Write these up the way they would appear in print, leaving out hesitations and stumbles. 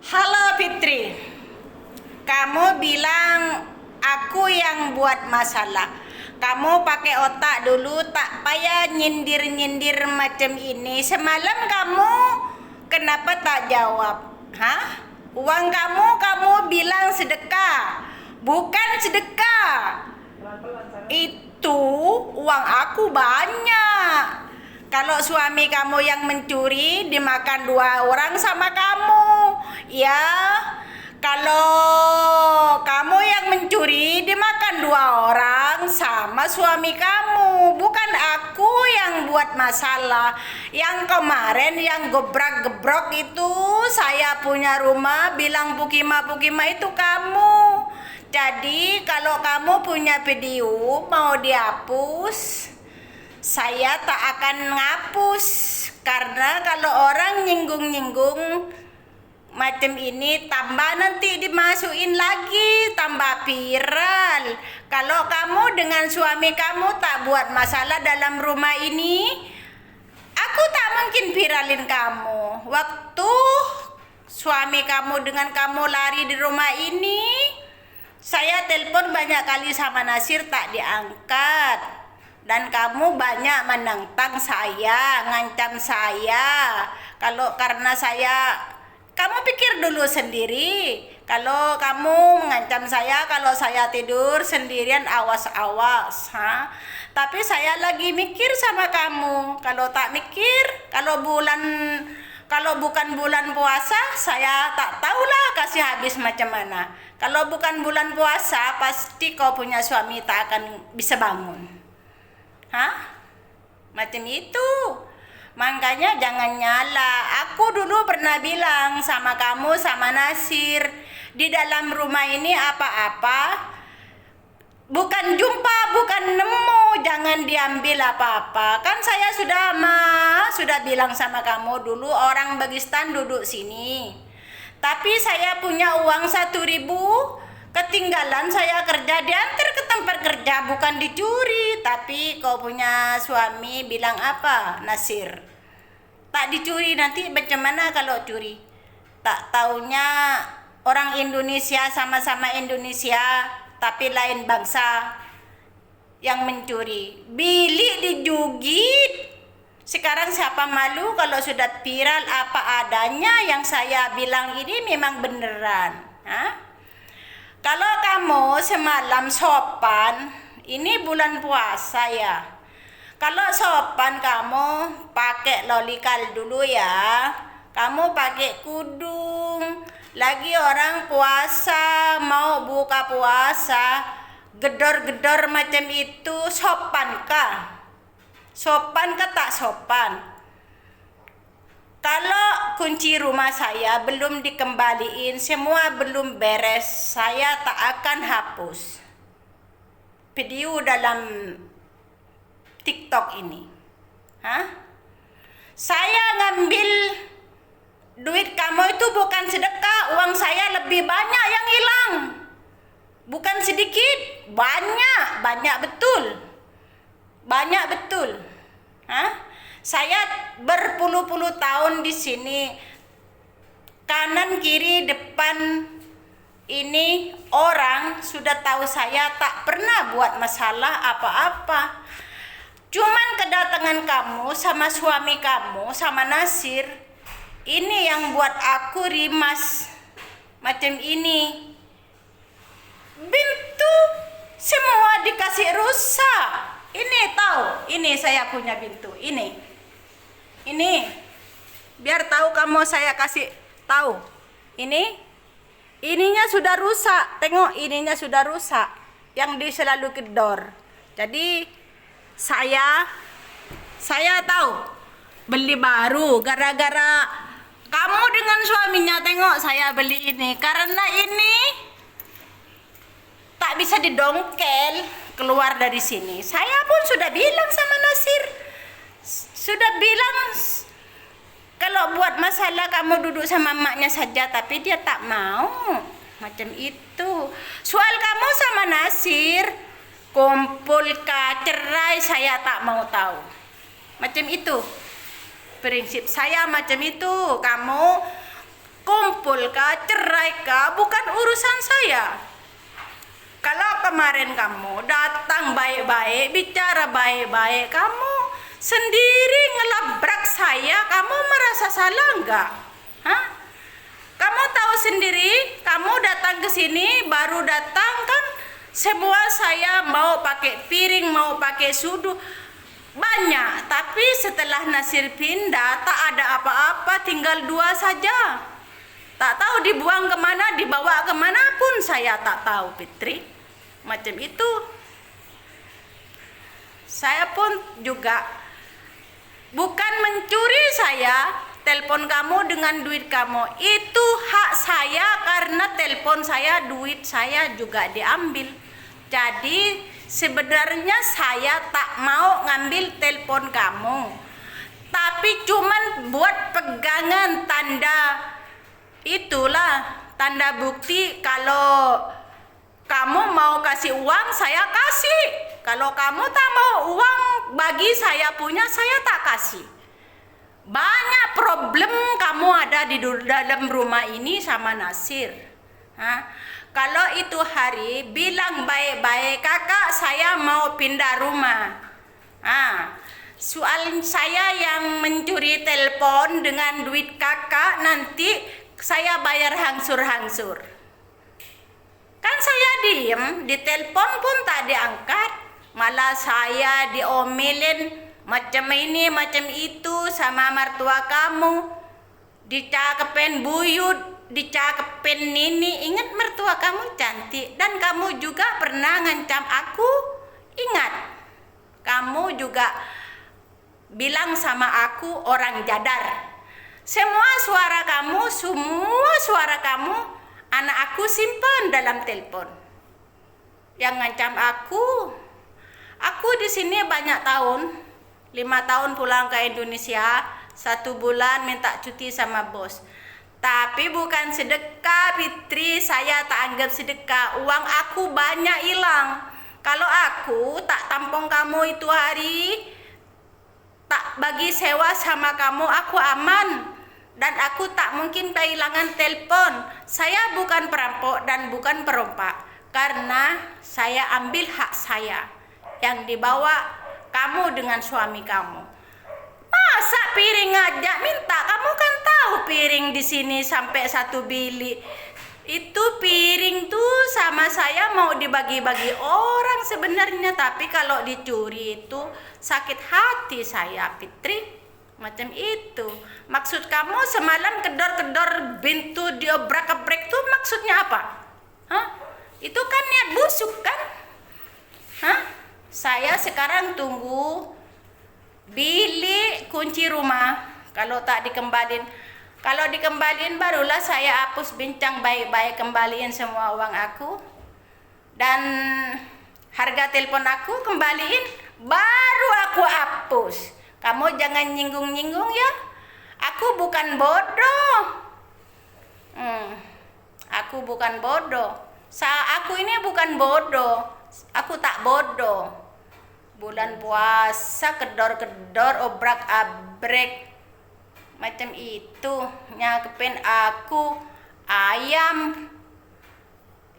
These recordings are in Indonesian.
Halo Fitri, kamu bilang aku yang buat masalah. Kamu pakai otak dulu, tak payah nyindir-nyindir macam ini. Semalam kamu kenapa tak jawab? Hah? Uang kamu bilang sedekah. Bukan sedekah. Itu uang aku banyak. Kalau suami kamu yang mencuri, dimakan 2 orang sama kamu. Ya, kalau kamu yang mencuri, dimakan 2 orang sama suami kamu. Bukan aku yang buat masalah. Yang kemarin yang gebrak-gebrok itu saya punya rumah, bilang Pukima itu kamu. Jadi kalau kamu punya video mau dihapus, saya tak akan ngapus. Karena kalau orang nyinggung-nyinggung macam ini, tambah nanti dimasukin lagi, tambah viral. Kalau kamu dengan suami kamu tak buat masalah dalam rumah ini, aku tak mungkin viralin kamu. Waktu suami kamu dengan kamu lari di rumah ini, saya telepon banyak kali sama Nasir, tak diangkat. Dan kamu banyak menentang saya, ngancam saya. Kalau karena kamu pikir dulu sendiri. Kalau kamu mengancam saya, kalau saya tidur sendirian, awas-awas. Tapi saya lagi mikir sama kamu. Kalau tak mikir, kalau bukan bulan puasa, saya tak tahulah kasih habis macam mana. Kalau bukan bulan puasa, pasti kau punya suami tak akan bisa bangun. Macam itu. Makanya jangan nyala. Aku dulu pernah bilang sama kamu, sama Nasir, di dalam rumah ini apa-apa bukan jumpa, bukan nemu, jangan diambil apa-apa. Kan saya sudah bilang sama kamu dulu, orang Bagistan duduk sini. Tapi saya punya uang 1.000, ketinggalan saya kerja, diantar ke tempat kerja, bukan dicuri. Tapi kau punya suami bilang apa, Nasir? Tak dicuri, nanti bagaimana kalau curi? Tak taunya orang Indonesia, sama-sama Indonesia, tapi lain bangsa yang mencuri. Bilik dijugit. Sekarang siapa malu kalau sudah viral apa adanya, yang saya bilang ini memang beneran. Kalau kamu semalam sopan, ini bulan puasa ya. Kalau sopan kamu pakai lolikal dulu ya. Kamu pakai kudung. Lagi orang puasa, mau buka puasa, gedor-gedor macam itu, sopankah? Sopankah tak sopan? Kalau kunci rumah saya belum dikembaliin, semua belum beres, saya tak akan hapus video dalam TikTok ini. Saya ngambil duit kamu itu bukan sedekah, uang saya lebih banyak yang hilang. Bukan sedikit, banyak betul. Banyak betul. Saya berpuluh-puluh tahun di sini, kanan kiri depan ini orang sudah tahu saya tak pernah buat masalah apa-apa. Cuman kedatangan kamu sama suami kamu, sama Nasir, ini yang buat aku rimas macam ini. Pintu semua dikasih rusak. Ini tahu, ini saya punya pintu, ini biar tahu kamu, saya kasih tahu. Ininya sudah rusak, tengok ininya sudah rusak, yang di selalu gedor. Jadi saya tahu beli baru gara-gara kamu dengan suaminya. Tengok saya beli ini karena ini tak bisa didongkel keluar dari sini. Saya pun sudah bilang sama Nasir, sudah bilang kalau buat masalah kamu duduk sama emaknya saja, tapi dia tak mau. Macam itu. Soal kamu sama Nasir, kumpul kah, cerai, saya tak mau tahu. Macam itu. Prinsip saya macam itu. Kamu kumpul kah, cerai kah, bukan urusan saya. Kalau kemarin kamu datang baik-baik, bicara baik-baik, kamu sendiri ngelabrak saya, kamu merasa salah enggak? Hah? Kamu tahu sendiri, kamu datang ke sini, baru datang kan, semua saya mau pakai piring, mau pakai sudu, banyak. Tapi setelah Nasir pindah, tak ada apa-apa, tinggal 2 saja. Tak tahu dibuang kemana, dibawa kemana pun saya tak tahu, Fitri. Macam itu. Saya pun juga bukan mencuri saya, telepon kamu dengan duit kamu. Itu hak saya karena telepon saya, duit saya juga diambil. Jadi sebenarnya saya tak mau ngambil telepon kamu. Tapi cuman buat pegangan tanda, itulah tanda bukti kalau kamu mau kasih uang, saya kasih. Kalau kamu tak mau uang bagi saya punya, saya tak kasih. Banyak problem kamu ada di dalam rumah ini sama Nasir. Hah? Kalau itu hari bilang baik-baik, kakak saya mau pindah rumah. Soal saya yang mencuri telepon dengan duit kakak, nanti saya bayar hangsur-hangsur. Kan saya diem, di telepon pun tak diangkat, malah saya diomelin macam ini macam itu sama mertua kamu, dicakepin buyut, dicakepin nini. Ingat mertua kamu cantik, dan kamu juga pernah ngancam aku, ingat. Kamu juga bilang sama aku orang jadar. Semua suara kamu, anak aku simpan dalam telepon. Yang ngancam aku di sini banyak tahun, 5 tahun pulang ke Indonesia, 1 bulan minta cuti sama bos. Tapi bukan sedekah, Fitri, saya tak anggap sedekah. Uang aku banyak hilang. Kalau aku tak tampung kamu itu hari, tak bagi sewa sama kamu, aku aman. Dan aku tak mungkin kehilangan telepon. Saya bukan perampok dan bukan perompak, karena saya ambil hak saya yang dibawa kamu dengan suami kamu. Masa piring aja minta? Kamu kan tahu piring di sini sampai 1 bilik. Itu piring tuh sama saya mau dibagi-bagi orang sebenarnya, tapi kalau dicuri itu sakit hati saya, Fitri. Macam itu. Maksud kamu semalam kedor-kedor pintu diobrak-abrik tuh maksudnya apa? Hah? Itu kan niat busuk kan? Hah? Saya sekarang tunggu bilik kunci rumah. Kalau tak dikembalin, kalau dikembalin barulah saya hapus bincang baik-baik, kembaliin semua uang aku. Dan harga telepon aku kembaliin, baru aku hapus. Kamu jangan nyinggung-nyinggung ya. Aku bukan bodoh. Aku bukan bodoh. Aku ini bukan bodoh. Aku tak bodoh. Bulan puasa kedor-kedor, obrak-abrik macam itu, nyakepin aku ayam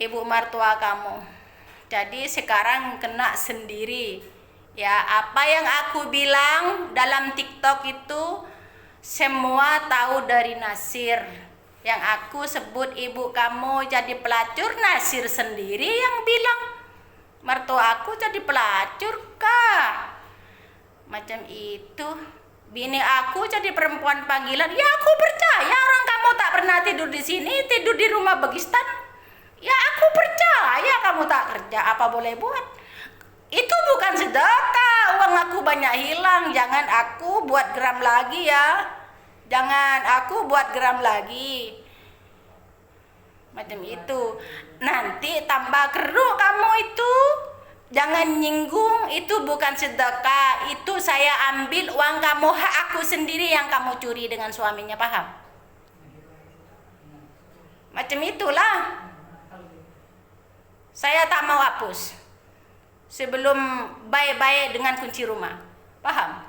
ibu mertua kamu. Jadi sekarang kena sendiri. Ya, apa yang aku bilang dalam TikTok itu semua tahu dari Nasir. Yang aku sebut ibu kamu jadi pelacur, Nasir sendiri yang bilang mertua aku jadi pelacur kak. Macam itu. Bini aku jadi perempuan panggilan. Ya aku percaya orang kamu tak pernah tidur di sini, tidur di rumah Begistan. Ya aku percaya kamu tak kerja, apa boleh buat. Itu bukan sedekah, uang aku banyak hilang. Jangan aku buat geram lagi ya. Jangan aku buat geram lagi. Macam itu. Nanti tambah keruk kamu itu. Jangan nyinggung, itu bukan sedekah. Itu saya ambil uang kamu, hak aku sendiri yang kamu curi dengan suaminya, paham? Macam itulah. Saya tak mau hapus sebelum baik-baik dengan kunci rumah, paham?